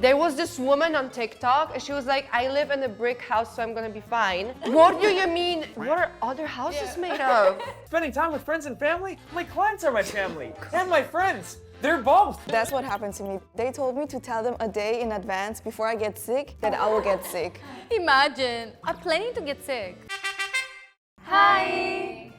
There was this woman on TikTok and she was like, I live in a brick house, so I'm gonna be fine. What do you mean? What are other houses made of? Spending time with friends and family? My clients are my family and my friends. They're both. That's what happened to me. They told me to tell them a day in advance before I get sick that I will get sick. Imagine, I'm planning to get sick. Hi.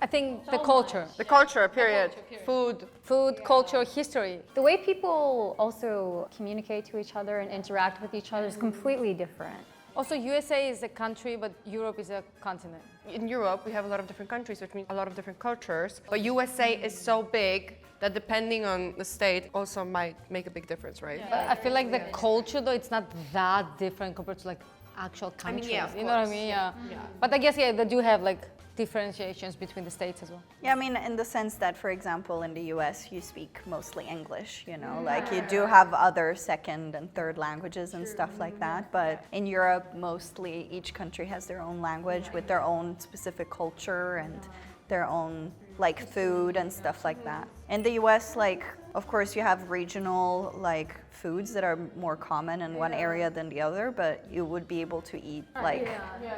I think the culture. The culture, period. Food. Food, culture, history. The way people also communicate to each other and interact with each other is completely different. Also, USA is a country, but Europe is a continent. In Europe, we have a lot of different countries, which means a lot of different cultures. But USA is so big that depending on the state also might make a big difference, right? But I feel like the culture, though, it's not that different compared to like actual countries. yeah, you know what I mean? Yeah. But I guess, they do have like differentiations between the states as well. Yeah, I mean, in the sense that, for example, in the US, you speak mostly English, you know, like you do have other second and third languages and stuff like that. But in Europe, mostly each country has their own language with their own specific culture and their own like food and stuff like that. In the US, like, of course, you have regional like foods that are more common in one area than the other, but you would be able to eat like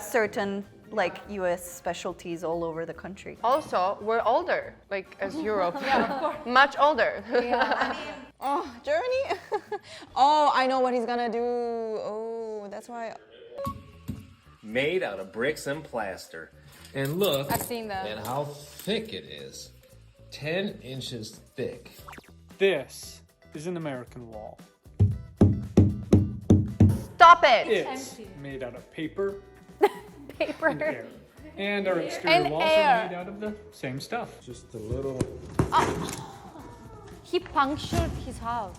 certain like US specialties all over the country. Also, we're older, like as Europe. Much older. Oh, Germany? Oh, I know what he's gonna do. Oh, that's why. Made out of bricks and plaster. And look I've seen that. at how thick it is. 10 inches thick. This is an American wall. Stop it! It's made out of paper Paper. and air. And our exterior And walls air. are made out of the same stuff. Just a little. He punctured his house.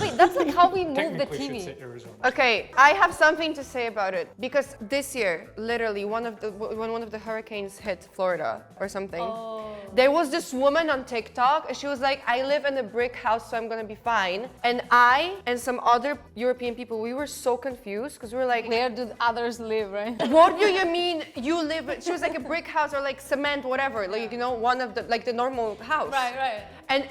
Wait, that's like how we move the Technically should say TV. Arizona. Okay, I have something to say about it because this year, literally, when one of the hurricanes hit Florida or something, there was this woman on TikTok and she was like, I live in a brick house, so I'm gonna be fine. And I and some other European people, we were so confused because we were like, Where do others live, right? what do you mean you live? She was like a brick house or like cement, whatever, like, you know, one of the like the normal house. Right. And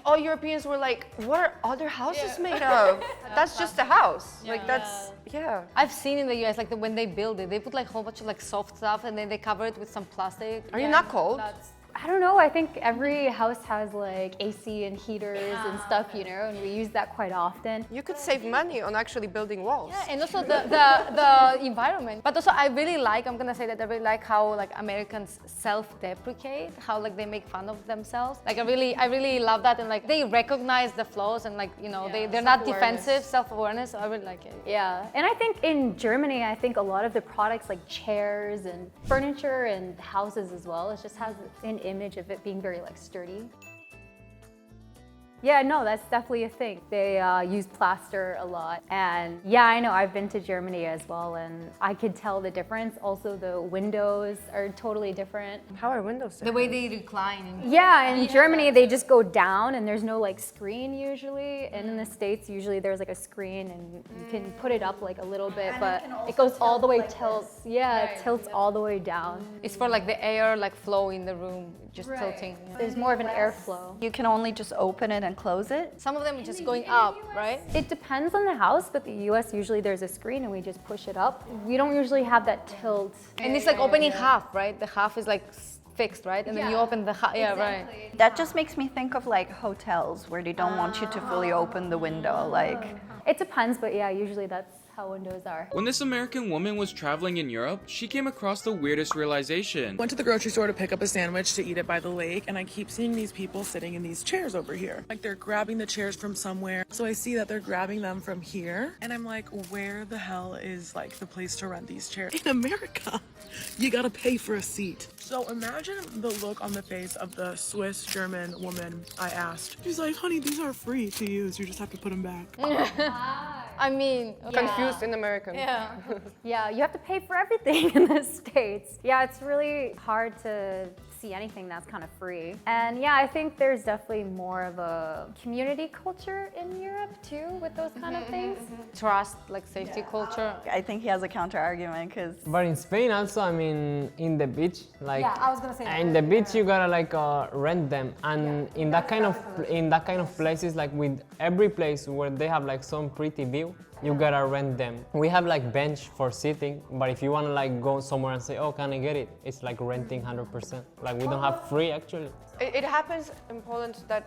all Europeans were like, what are other houses made of? That's just a house. Like that's, yeah. I've seen in the US, like when they build it, they put like a whole bunch of like soft stuff and then they cover it with some plastic. Are you not cold? I don't know. I think every house has like AC and heaters and stuff, you know, and we use that quite often. You could save money on actually building walls. Yeah, and also the environment. But also I really like, I'm gonna say that I really like how like Americans self-deprecate, how like they make fun of themselves. Like I really love that, and like they recognize the flaws and like, you know, they're not defensive, self-awareness, so I really like it. Yeah, and I think in Germany, I think a lot of the products like chairs and furniture and houses as well, it just has an image of it being very like sturdy. Yeah, no, that's definitely a thing. They use plaster a lot. And yeah, I know, I've been to Germany as well, and I could tell the difference. Also, the windows are totally different. How are windows? The way they recline. Yeah, in Germany, they just go down and there's no like screen usually. And in the States, usually there's like a screen and you can put it up like a little bit, but it goes all the way tilts. Yeah, it tilts all the way down. It's for like the air like flow in the room, just tilting. There's more of an airflow. You can only just open it and close it. Some of them are just going up, right? It depends on the house, but the US usually there's a screen and we just push it up. We don't usually have that tilt. And it's like opening half, right? The half is like fixed, right? And then you open the half, right. That just makes me think of like hotels where they don't want you to fully open the window, like. It depends, but yeah, usually that's how windows are. When this American woman was traveling in Europe, she came across the weirdest realization. Went to the grocery store to pick up a sandwich to eat it by the lake, and I keep seeing these people sitting in these chairs over here. Like they're grabbing the chairs from somewhere. So I see that they're grabbing them from here, and I'm like, where the hell is like the place to rent these chairs? In America, you gotta pay for a seat. So imagine the look on the face of the Swiss German woman I asked. She's like, honey, these are free to use. You just have to put them back. I mean, Confused in American. Yeah, you have to pay for everything in the States. Yeah, it's really hard to see anything that's kind of free. And yeah, I think there's definitely more of a community culture in Europe too with those kind of things. Trust, like safety culture. I think he has a counter argument because But in Spain also, I mean, in the beach, like Yeah, I was gonna say that. in the beach you gotta like rent them, and in that kind of places, like with every place where they have like some pretty view, you gotta rent them. We have like bench for sitting, but if you wanna like go somewhere and say, oh, can I get it? It's like renting 100%. Like we don't have free actually. It happens in Poland that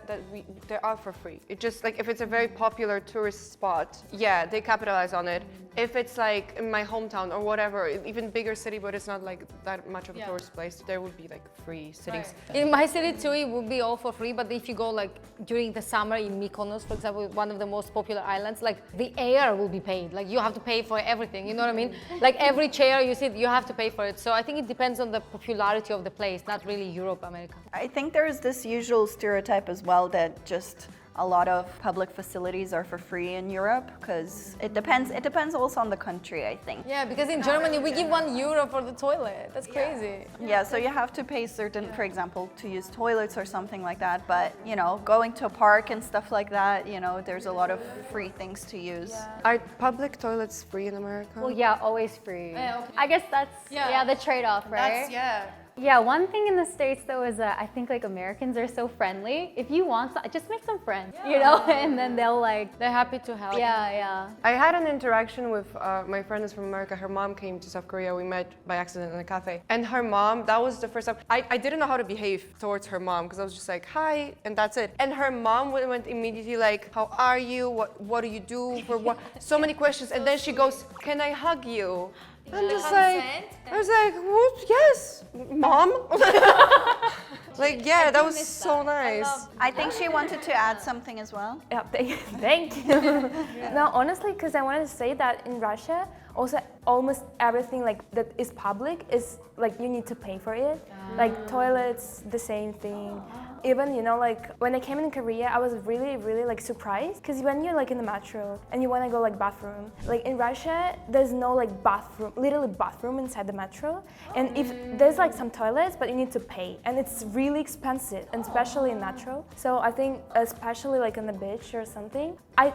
they are for free. It just like if it's a very popular tourist spot, yeah, they capitalize on it. If it's like in my hometown or whatever, even bigger city, but it's not like that much of a tourist place, there would be like free sittings. In my city too, it would be all for free, but if you go like during the summer in Mykonos, for example, one of the most popular islands, like the air will be paid. Like you have to pay for everything, you know what I mean? Like every chair you sit, you have to pay for it. So I think it depends on the popularity of the place, not really Europe, America. I think there's this usual stereotype as well that just a lot of public facilities are for free in Europe because it depends also on the country, I think. Yeah, because in Germany we give €1 for the toilet. That's crazy. Yeah, so you have to pay certain, for example, to use toilets or something like that, but you know, going to a park and stuff like that, you know, there's a lot of free things to use. Are public toilets free in America? Well, yeah, always free. I guess that's the trade-off, right? Yeah, one thing in the States though is that I think like Americans are so friendly. If you want some, just make some friends, you know, and then they'll like, they're happy to help. Yeah. I had an interaction with my friend is from America. Her mom came to South Korea. We met by accident in a cafe. And her mom, that was the first time. I didn't know how to behave towards her mom because I was just like, hi, and that's it. And her mom went immediately like, how are you? What do you do? For what? So many questions. And then she goes, can I hug you? I'm just like, I was like, what? Yes, mom. Like, yeah, that was so nice. I think she wanted to add something as well. Yeah, thank you. No, honestly, because I wanted to say that in Russia, also almost everything like that is public is like you need to pay for it. Like toilets, the same thing. Even, you know, like when I came in Korea, I was really, really like surprised because when you're like in the metro and you want to go like bathroom, like in Russia, there's no like bathroom, literally bathroom inside the metro. And if there's like some toilets, but you need to pay and it's really expensive, and especially in metro. So I think especially like on the beach or something, I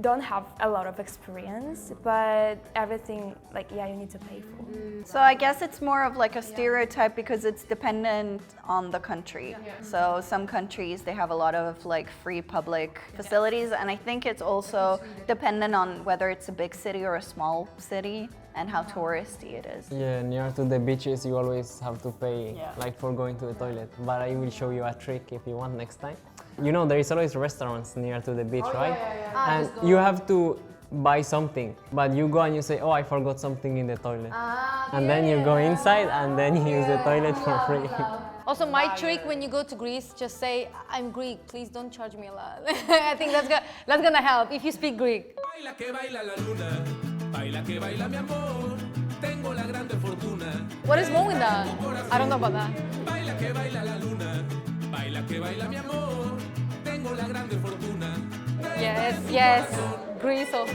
don't have a lot of experience, but everything like you need to pay for. So I guess it's more of like a stereotype because it's dependent on the country. So some countries they have a lot of like free public facilities, and I think it's also dependent on whether it's a big city or a small city and how touristy it is. Yeah, near to the beaches you always have to pay like for going to the toilet. But I will show you a trick if you want next time. You know, there is always restaurants near to the beach, right? And you have to buy something, but you go and you say, oh, I forgot something in the toilet. And then you go inside and then you use the toilet for free. Also, my trick when you go to Greece, just say, I'm Greek, please don't charge me a lot. I think that's gonna help if you speak Greek. Baila que baila la luna, baila que baila mi amor, tengo la grande fortuna. What is wrong with that? I don't know about that. Baila que baila la luna, baila que baila mi amor, tengo la grande fortuna. Yes, Greece also.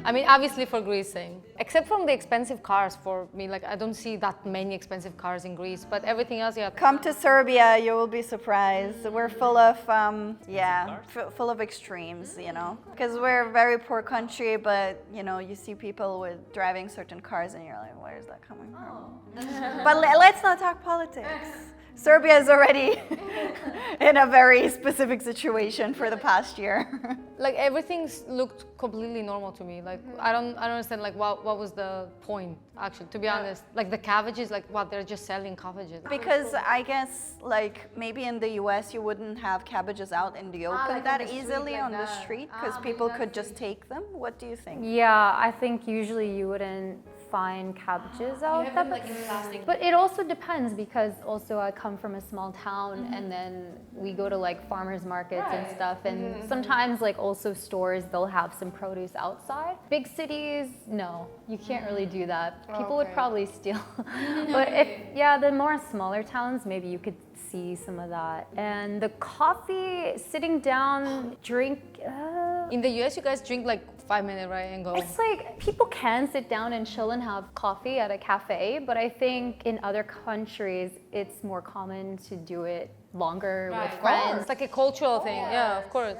I mean, obviously for Greece thing. Except from the expensive cars for me, like I don't see that many expensive cars in Greece, but everything else, yeah. Come to Serbia, you will be surprised. We're full of, full of extremes, you know. Because we're a very poor country, but, you know, you see people with driving certain cars and you're like, where is that coming from? But let's not talk politics. Serbia is already in a very specific situation for the past year. Like everything looked completely normal to me. Like I don't understand like what was the point actually, to be honest. Like the cabbages, like what, they're just selling cabbages. Because I guess like maybe in the US you wouldn't have cabbages out in the open like that on the street easily like on the that. street because people could just take them. What do you think? Yeah, I think usually you wouldn't find cabbages out there. But it also depends because also I come from a small town and then we go to like farmers markets and stuff, and sometimes like also stores they'll have some produce outside. Big cities, no, you can't really do that. People would probably steal. But if the more smaller towns, maybe you could see some of that. And the coffee, sitting down, drink, Ellada. In the US, you guys drink like 5 minutes, right, and go. It's like people can sit down and chill and have coffee at a cafe, but I think in other countries it's more common to do it longer with friends. It's like a cultural thing. Yeah, of course.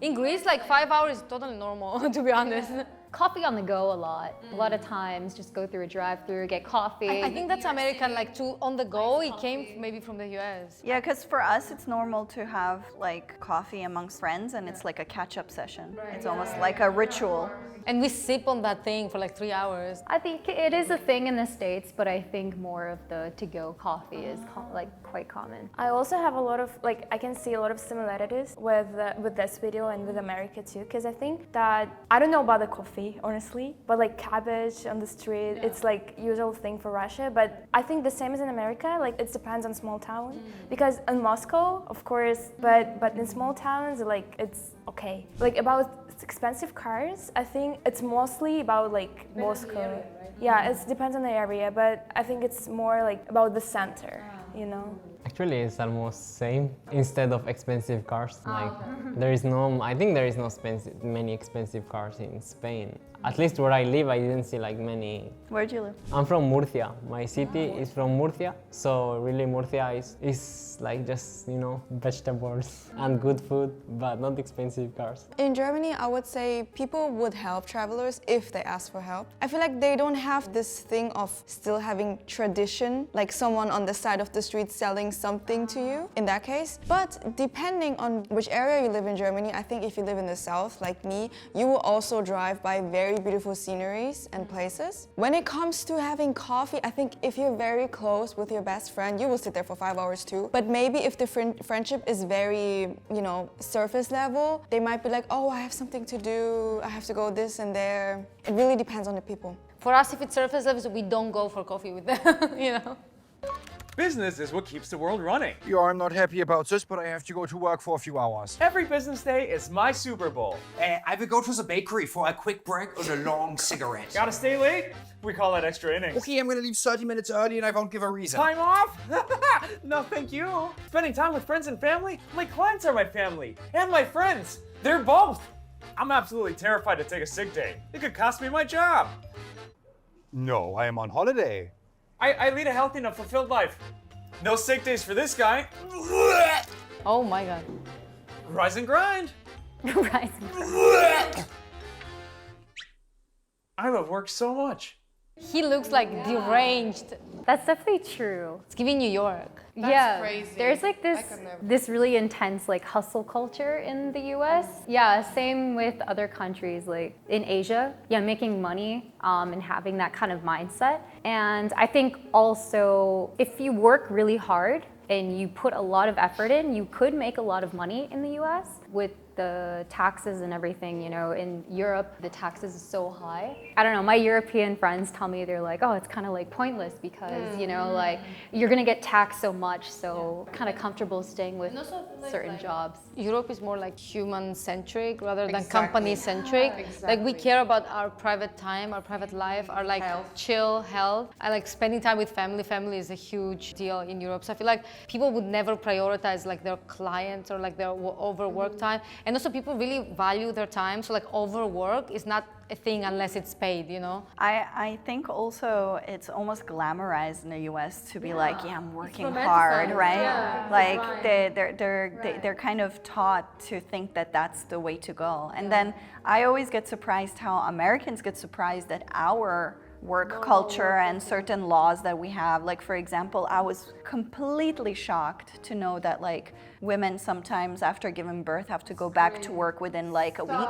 In Greece, like 5 hours is totally normal, to be honest. Coffee on the go a lot. A lot of times just go through a drive-through, get coffee. I think that's American, like to on the go. It came maybe from the US. Yeah, because for us, it's normal to have like coffee amongst friends, and it's like a catch-up session. It's almost like a ritual. And we sip on that thing for like 3 hours. I think it is a thing in the States, but I think more of the to-go coffee is like quite common. I also have a lot of I can see a lot of similarities with this video and with America too, because I think that I don't know about the coffee honestly, but like cabbage on the street, it's like usual thing for Russia. But I think the same as in America, like it depends on small town, because in Moscow, of course, but in small towns, like it's okay. Like about expensive cars, I think it's mostly about like Moscow. Yeah, it depends on the area, but I think it's more like about the center, you know. Actually, it's almost same. Instead of expensive cars, like there is no. I think there is no many expensive cars in Spain. At least where I live, I didn't see like many. Where do you live? I'm from Murcia. My city is from Murcia, so really Murcia is like just vegetables and good food, but not expensive cars. In Germany, I would say people would help travelers if they ask for help. I feel like they don't have this thing of still having tradition, like someone on the side of the street selling something to you in that case. But depending on which area you live in Germany, I think if you live in the south, like me, you will also drive by very beautiful sceneries and places. When it comes to having coffee, I think if you're very close with your best friend, you will sit there for 5 hours too. But maybe if the friendship is very, surface level, they might be like, oh, I have something to do, I have to go this and there. It really depends on the people. For us, if it's surface level, we don't go for coffee with them, Business is what keeps the world running. I'm not happy about this, but I have to go to work for a few hours. Every business day is my Super Bowl. I will go to the bakery for a quick break and a long cigarette. Gotta stay late? We call that extra innings. Okay, I'm gonna leave 30 minutes early and I won't give a reason. Time off? No, thank you. Spending time with friends and family? My clients are my family. And my friends. They're both. I'm absolutely terrified to take a sick day. It could cost me my job. No, I am on holiday. I lead a healthy and fulfilled life. No sick days for this guy. Oh my God. Rise and grind. Rise and grind. I love work so much. He looks like deranged. That's definitely true. It's giving New York. That's crazy. There's like this really intense like hustle culture in the US. Yeah, same with other countries like in Asia. Yeah, making money and having that kind of mindset. And I think also if you work really hard and you put a lot of effort in, you could make a lot of money in the US with the taxes and everything, in Europe, the taxes is so high. I don't know, my European friends tell me, they're like, oh, it's kind of like pointless because, like you're gonna get taxed so much, so kind of comfortable staying with certain jobs. Europe is more like human-centric rather than company-centric. Like we care about our private time, our private life, our like chill health. I like spending time with family. Family is a huge deal in Europe. So I feel like people would never prioritize like their clients or like their overwork time. And also people really value their time. So like overwork is not a thing unless it's paid, I think also it's almost glamorized in the US to be like, I'm working hard, right? Yeah. Like they're kind of taught to think that that's the way to go. And then I always get surprised how Americans get surprised at our work culture and certain laws that we have. Like for example, I was completely shocked to know that like women sometimes after giving birth have to go back to work within like a week.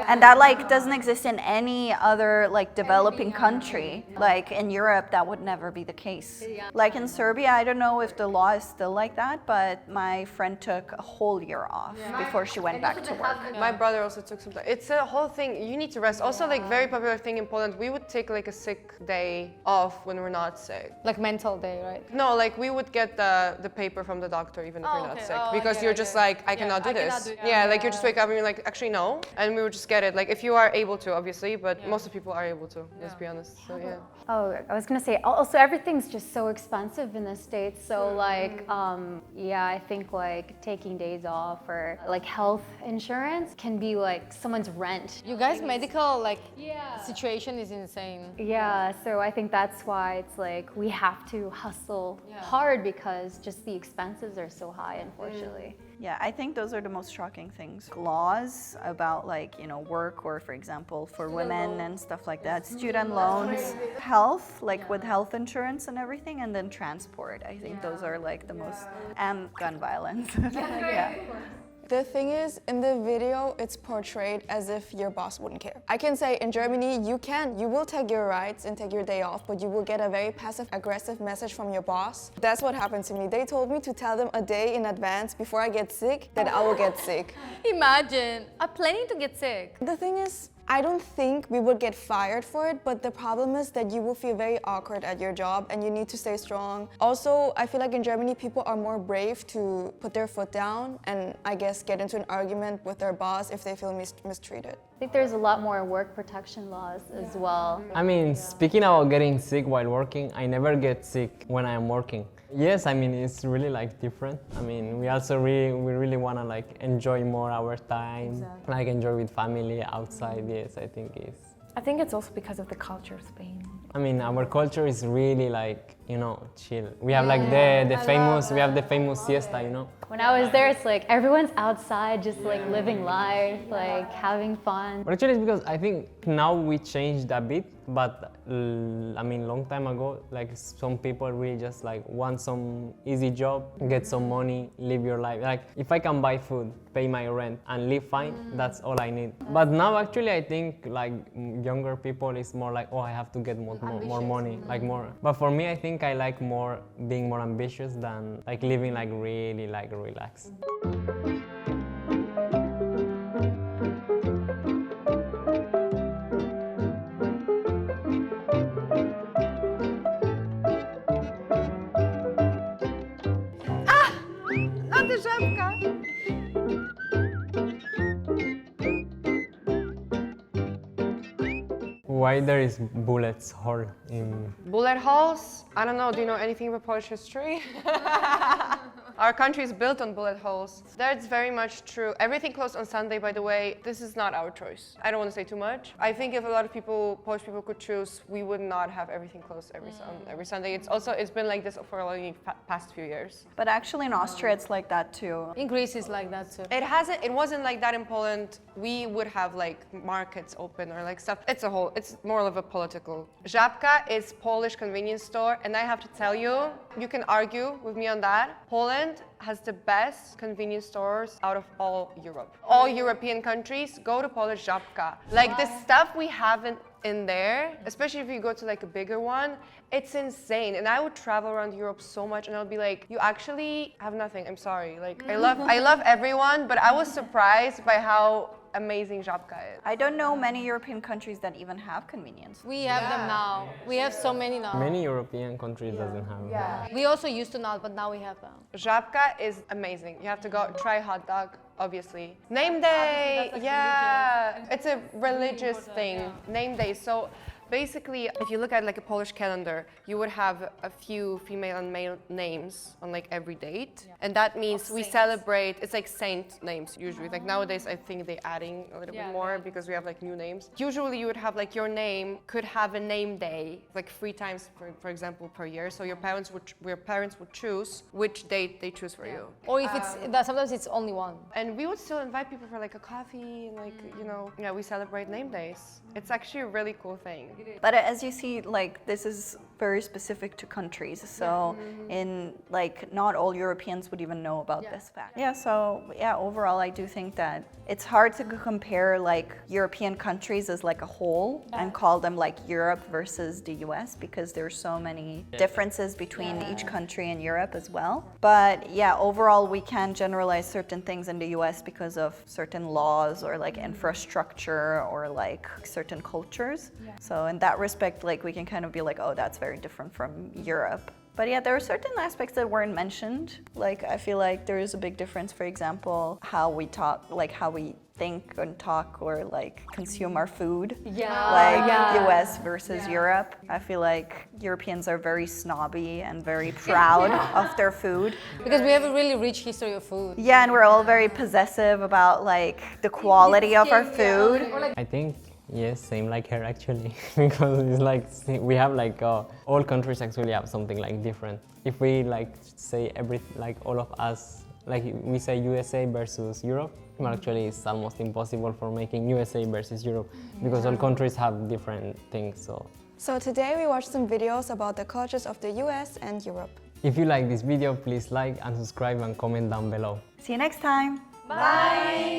And that like doesn't exist in any other like developing country. Like in Europe, that would never be the case. Like in Serbia, I don't know if the law is still like that, but my friend took a whole year off before she went back to work. My brother also took some time. It's a whole thing. You need to rest. Also, like very popular thing in Poland, we would take like a sick sick day off when we're not sick. Like mental day, right? No, like we would get the paper from the doctor even if you're not sick because you're just like, I cannot do this. Like you just wake up and you're like, actually no, and we would just get it. Like if you are able to, obviously, but most of people are able to. Let's be honest. So yeah. Oh, I was gonna say, also everything's just so expensive in the States. So like, yeah, I think like taking days off or like health insurance can be like someone's rent. You guys' medical like situation is insane. Yeah, so I think that's why it's like we have to hustle hard because just the expenses are so high, unfortunately. Yeah, I think those are the most shocking things. Laws about like, you know, work or for example, for women and stuff like that. Student loans, health, like with health insurance and everything, and then transport. I think those are like the most, and gun violence. Yeah. The thing is, in the video, it's portrayed as if your boss wouldn't care. I can say in Germany, you will take your rights and take your day off, but you will get a very passive-aggressive message from your boss. That's what happened to me. They told me to tell them a day in advance before I get sick that I will get sick. Imagine, I'm planning to get sick. The thing is, I don't think we would get fired for it, but the problem is that you will feel very awkward at your job and you need to stay strong. Also, I feel like in Germany, people are more brave to put their foot down and I guess get into an argument with their boss if they feel mistreated. I think there's a lot more work protection laws as well. I mean, speaking about getting sick while working, I never get sick when I am working. Yes, I mean, it's really like different. I mean, we also really want to like enjoy more our time, like enjoy with family outside. Yes, I think it's also because of the culture of Spain. I mean, our culture is really like, you know, chill. We have like the famous siesta, you know. When I was there, it's like everyone's outside just like living life, like having fun. But actually it's because I think now we changed a bit, but I mean, long time ago, like some people really just like want some easy job, get some money, live your life. Like if I can buy food, pay my rent and live fine, that's all I need. But now actually I think like younger people is more like, oh, I have to get more money, like more. But for me, I think I like more being more ambitious than like living like really like relaxed. Not the żabka. Why there is bullets hole in... Bullet holes? I don't know, do you know anything about Polish history? Our country is built on bullet holes. That's very much true. Everything closed on Sunday, by the way. This is not our choice. I don't want to say too much. I think if a lot of people, Polish people could choose, we would not have everything closed every Sunday. It's been like this for the past few years. But actually in Austria, it's like that too. In Greece, it's like that too. It wasn't like that in Poland. We would have like markets open or like stuff. It's more of a political. Żabka is Polish convenience store, and I have to tell you, you can argue with me on that. Poland has the best convenience stores out of all Europe. All European countries go to Polish Żabka. Like the stuff we have in there, especially if you go to like a bigger one, it's insane. And I would travel around Europe so much and I'll be like, you actually have nothing, I'm sorry. Like I love everyone, but I was surprised by how amazing Żabka is. I don't know many European countries that even have convenience. We have them now. We have so many now. Many European countries doesn't have. We also used to not, but now we have them. Żabka is amazing. You have to go try hot dog, obviously. Name day, it's a religious thing. Name day. So basically, if you look at like a Polish calendar, you would have a few female and male names on like every date. And that means we celebrate, it's like saint names usually. Like nowadays, I think they're adding a little bit more because we have like new names. Usually you would have like your name could have a name day, like 3 times, for example, per year. So your parents would choose which date they choose for you. Or if sometimes it's only one. And we would still invite people for like a coffee and like, you know, we celebrate name days. It's actually a really cool thing. But as you see, like this is very specific to countries. So in like not all Europeans would even know about this fact. Overall I do think that it's hard to compare like European countries as like a whole and call them like Europe versus the US because there's so many differences between each country in Europe as well. But yeah, overall we can generalize certain things in the US because of certain laws or like infrastructure or like certain cultures. So So in that respect, like we can kind of be like, oh, that's very different from Europe. But yeah, there are certain aspects that weren't mentioned. Like I feel like there is a big difference, for example, how we talk, like how we think and talk or like consume our food. Like US versus Europe. I feel like Europeans are very snobby and very proud of their food. Because we have a really rich history of food. Yeah, and we're all very possessive about like the quality of our food. I think yes, same like her actually, because it's like we have like all countries actually have something like different. If we like say all of us, like we say USA versus Europe, well, actually it's almost impossible for making USA versus Europe because all countries have different things. So today we watched some videos about the cultures of the US and Europe. If you like this video, please like and subscribe and comment down below. See you next time. Bye!